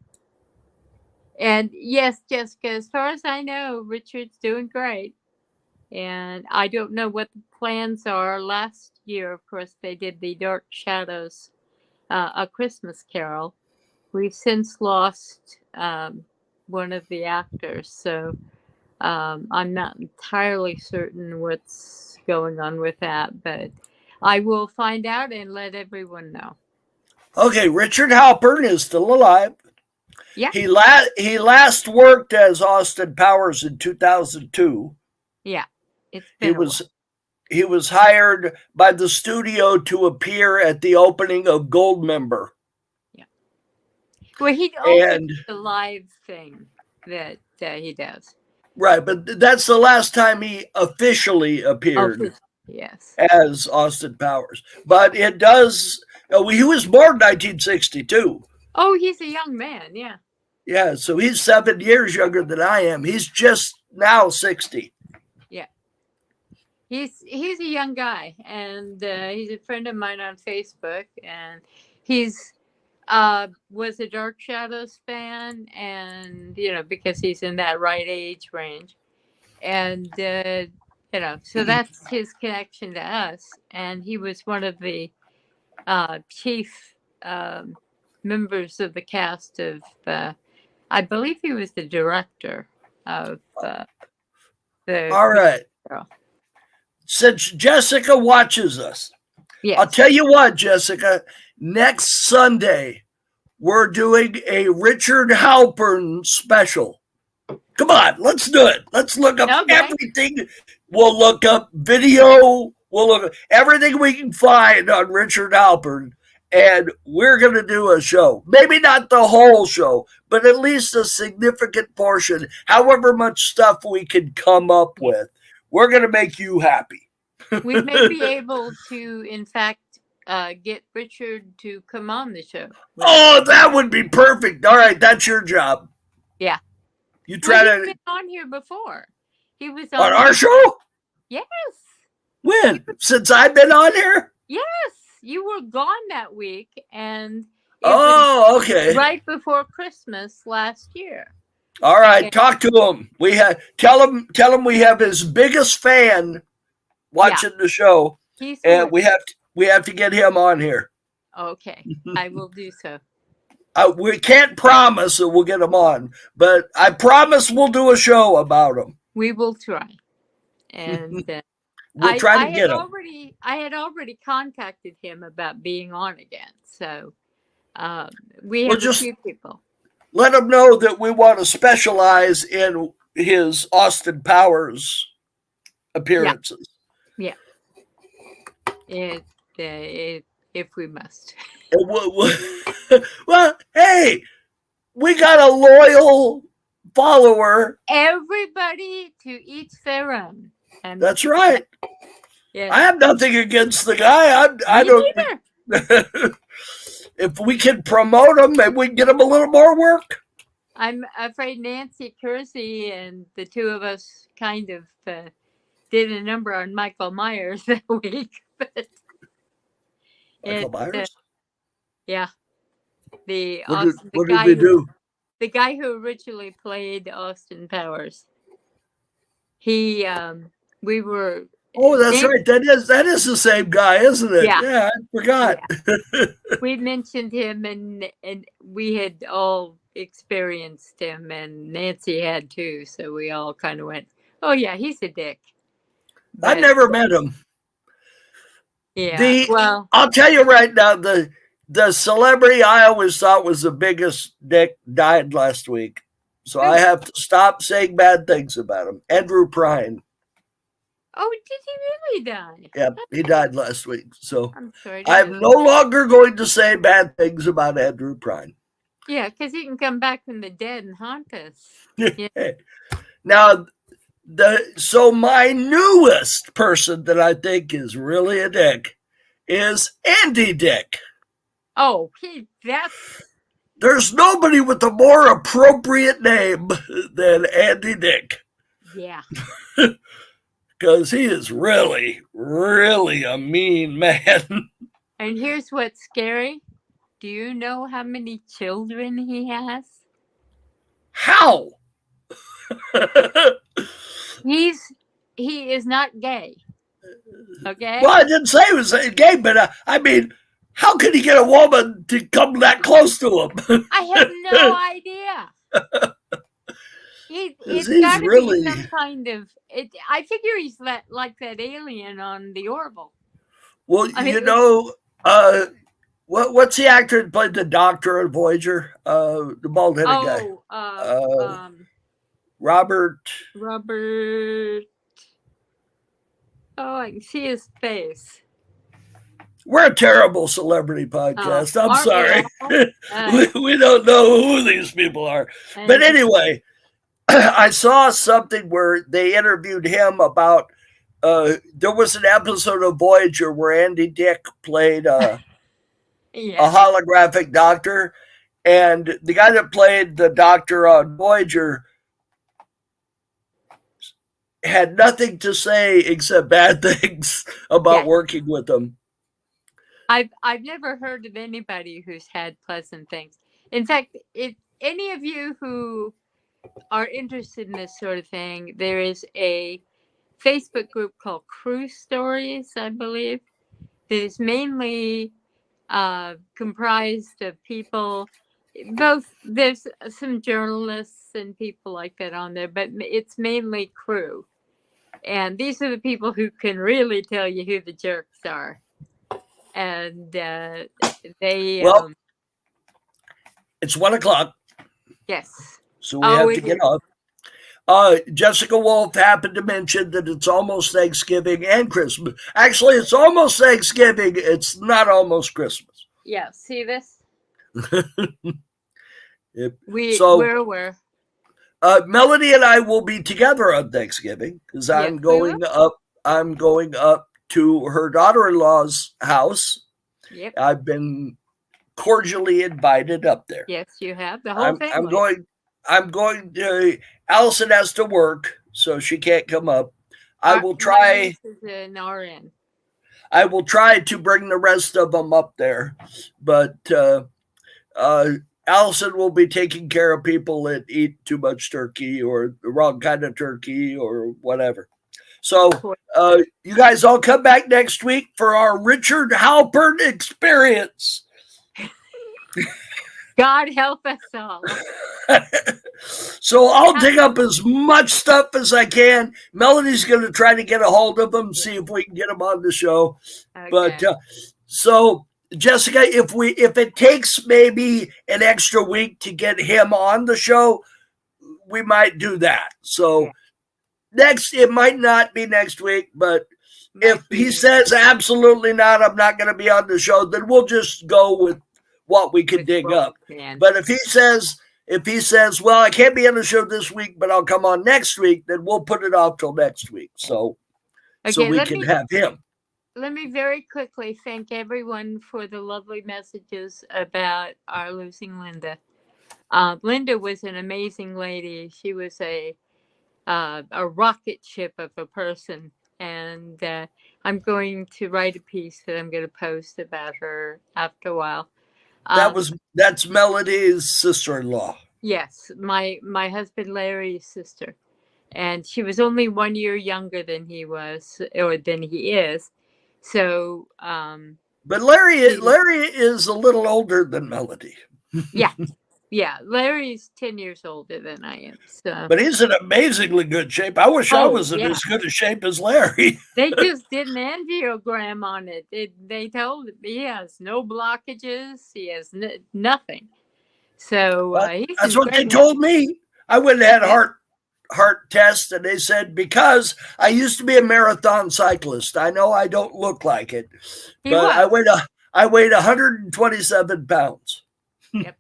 And yes, Jessica, as far as I know, Richard's doing great. And I don't know what the plans are. Last year, of course, they did the Dark Shadows, A Christmas Carol. We've since lost one of the actors, so I'm not entirely certain what's going on with that, but I will find out and let everyone know. Okay, Richard Halpern is still alive. Yeah. He last worked as Austin Powers in 2002. Yeah. It's been he was hired by the studio to appear at the opening of Goldmember. Yeah. Well, he also did the live thing that he does. Right, but that's the last time he officially appeared. Yes. as Austin Powers. But it does. He was born in 1962. Oh, he's a young man. Yeah. Yeah, so he's 7 years younger than I am. He's just now 60. Yeah. He's a young guy, and he's a friend of mine on Facebook, and he's was a Dark Shadows fan, and because he's in that right age range, and so that's his connection to us, and he was one of the chief members of the cast of I believe he was the director of the All right. Girl. Since Jessica watches us, Yes. I'll tell you what, Jessica, next Sunday, we're doing a Richard Halpern special. Come on, let's do it. Let's look up everything. We'll look up video. We'll look at everything we can find on Richard Halpern, and we're going to do a show. Maybe not the whole show, but at least a significant portion, however much stuff we can come up with. We're going to make you happy. We may be able to, in fact, get Richard to come on the show. Oh, that would be perfect. All right, that's your job. Yeah. You try He's to been on here before. He was on our show? Yes. When? Since I've been on here? Yes. You were gone that week, and it was okay. right before Christmas last year. All right, talk to him. Tell him we have his biggest fan watching the show, and we have to get him on here. Okay, I will do so. We can't promise that we'll get him on, but I promise we'll do a show about him. We will try, and we'll try to get him. I had already contacted him about being on again, so we have a few people. Let him know that we want to specialize in his Austin Powers appearances. Yeah. If we must. Well, hey, we got a loyal follower. Everybody to each their own. And that's right. Yeah. I have nothing against the guy. I don't. Either. If we can promote him, maybe we can get him a little more work. I'm afraid Nancy Kersey and the two of us kind of did a number on Michael Myers that week. But Michael Myers? Yeah. What did we do? The guy who originally played Austin Powers. We were. Oh, that's right. That is the same guy, isn't it? Yeah, I forgot. Yeah. We mentioned him, and we had all experienced him, and Nancy had too. So we all kind of went, "Oh yeah, he's a dick." But, I never met him. Yeah. I'll tell you right now, the celebrity I always thought was the biggest dick died last week, so I have to stop saying bad things about him. Andrew Prine. Oh, did he really die? Yeah, he died last week. So I'm sorry. I'm no longer going to say bad things about Andrew Prine. Yeah, because he can come back from the dead and haunt us. Yeah. Now, so my newest person that I think is really a dick is Andy Dick. Oh, there's nobody with a more appropriate name than Andy Dick. Yeah. Because he is really, really a mean man. And here's what's scary. Do you know how many children he has? How? He is not gay. Okay? Well, I didn't say he was gay, but I mean, how could he get a woman to come that close to him? I have no idea. It's got to be some kind of. I figure he's like that alien on the Orville. Well, what's the actor that played the Doctor on Voyager? The bald-headed guy. Robert. Oh, I can see his face. We're a terrible celebrity podcast. I'm sorry. We don't know who these people are. But anyway, I saw something where they interviewed him about there was an episode of Voyager where Andy Dick played a Yeah. holographic doctor, and the guy that played the doctor on Voyager had nothing to say except bad things about Yeah. working with him. I've never heard of anybody who's had pleasant things. In fact, if any of you who are interested in this sort of thing, there is a Facebook group called Crew Stories, I believe, that is mainly comprised of people. Both there's some journalists and people like that on there, but it's mainly crew. And these are the people who can really tell you who the jerks are. And they, Well, it's 1:00, yes. so we have to it get is. off. Jessica Wolf happened to mention that it's almost Thanksgiving and Christmas. Actually, it's almost Thanksgiving. It's not almost Christmas. Yeah, see this? Yep. We're aware. Melody and I will be together on Thanksgiving because I'm Yes, we will. going up. I'm going up to her daughter-in-law's house. Yep. I've been cordially invited up there. Yes, you have the whole family. I'm going to. Allison has to work, so she can't come up. I will My try. niece is an RN. I will try to bring the rest of them up there, but Allison will be taking care of people that eat too much turkey or the wrong kind of turkey or whatever. So you guys all come back next week for our Richard Halpern experience. God help us all. So I'll dig up as much stuff as I can. Melody's going to try to get a hold of them, see if we can get them on the show. Okay. But so Jessica, if it takes maybe an extra week to get him on the show, we might do that. So it might not be next week, but if he says absolutely not, I'm not going to be on the show, then we'll just go with what we can dig up. But if he says, well, I can't be on the show this week, but I'll come on next week, then we'll put it off till next week. So we can have him. Let me very quickly thank everyone for the lovely messages about our losing Linda. Linda was an amazing lady. She was a rocket ship of a person. And I'm going to write a piece that I'm going to post about her after a while. That's Melody's sister-in-law. Yes, my husband Larry's sister, and she was only 1 year younger than he was, or than he is. So, but Larry is a little older than Melody. yeah. Larry's 10 years older than I am. So, but he's in amazingly good shape. I wish I was in as good a shape as Larry. They just did an angiogram on it. They told him he has no blockages. He has nothing. So that's what they told me. I went and had a heart test, and they said because I used to be a marathon cyclist. I know I don't look like it, but I weighed 127 pounds. Yep,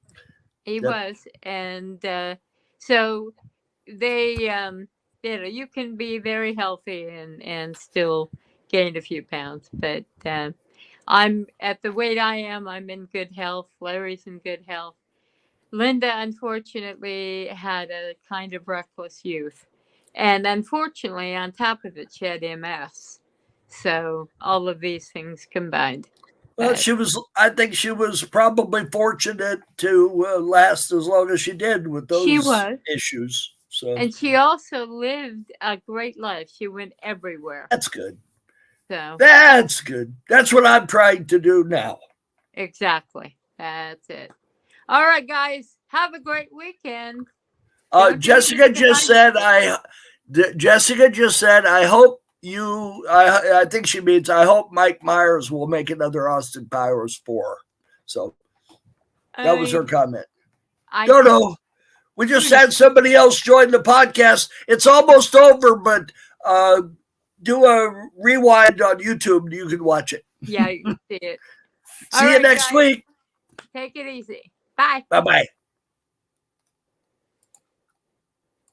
he was, and so they you can be very healthy and still gain a few pounds, but I'm at the weight I am. I'm in good health. Larry's in good health. Linda, unfortunately, had a kind of reckless youth. And unfortunately, on top of it, she had MS. So all of these things combined. Well, I think she was probably fortunate to last as long as she did with those issues. So. And she also lived a great life. She went everywhere. That's good. So that's good. That's what I'm trying to do now. Exactly. That's it. All right, guys. Have a great weekend. Jessica just said, I hope you, I think she means, I hope Mike Myers will make another Austin Powers 4. So that was her comment. I don't know. We just had somebody else join the podcast. It's almost over, but do a rewind on YouTube and you can watch it. Yeah, you can see it. See you next week. Take it easy. Bye. Bye-bye.